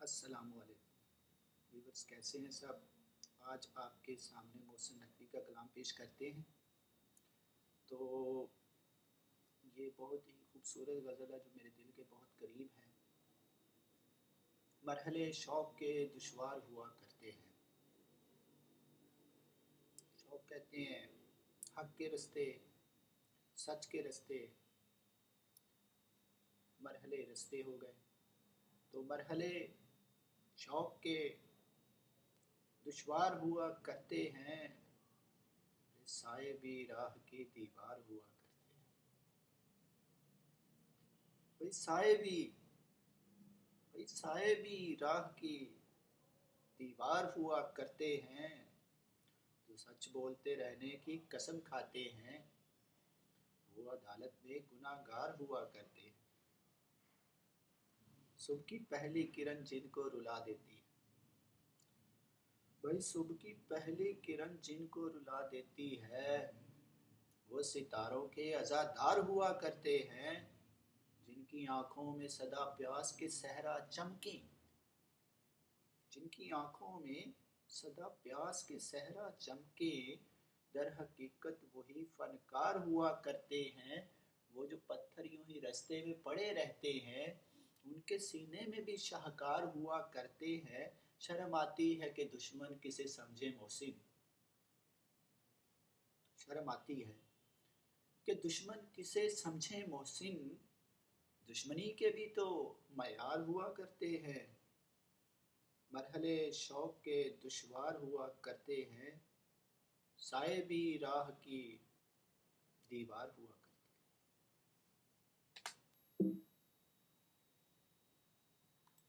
अस्सलाम वालेकुम व्यूअर्स, कैसे हैं सब। आज आपके सामने मोहसिन नकवी का कलाम पेश करते हैं। तो ये बहुत ही खूबसूरत गज़ल है जो मेरे दिल के बहुत करीब है। मरहले शौक़ के दुश्वार हुआ करते हैं। शौक़ कहते हैं हक़ के रस्ते, सच के रस्ते, मरहले रस्ते हो गए। तो मरहले शौक़ के दुश्वार हुआ करते हैं, साए भी राह की दीवार हुआ करते हैं। भाई साए भी राह की दीवार हुआ करते हैं। जो सच बोलते रहने की कसम खाते हैं, वो अदालत में गुनाहगार हुआ करते हैं। सुबह की पहली किरण जिनको रुला देती है, भाई सुबह की पहली किरण जिनको रुला देती है, वो सितारों के अज़ादार हुआ करते हैं। जिनकी आँखों में सदा प्यास के सहरा चमके, जिनकी आँखों में सदा प्यास के सहरा चमके, दर हकीकत वही फनकार हुआ करते हैं। वो जो पत्थर यूं ही रास्ते में पड़े रहते हैं, उनके सीने में भी शाहकार हुआ करते हैं। शर्म आती है कि दुश्मन किसे समझे मोहसिन, शर्म आती है कि दुश्मन किसे समझे मोहसिन। दुश्मनी के भी तो मयार हुआ करते हैं। मरहले शौक़ के दुश्वार हुआ करते हैं, साए भी राह की दीवार हुआ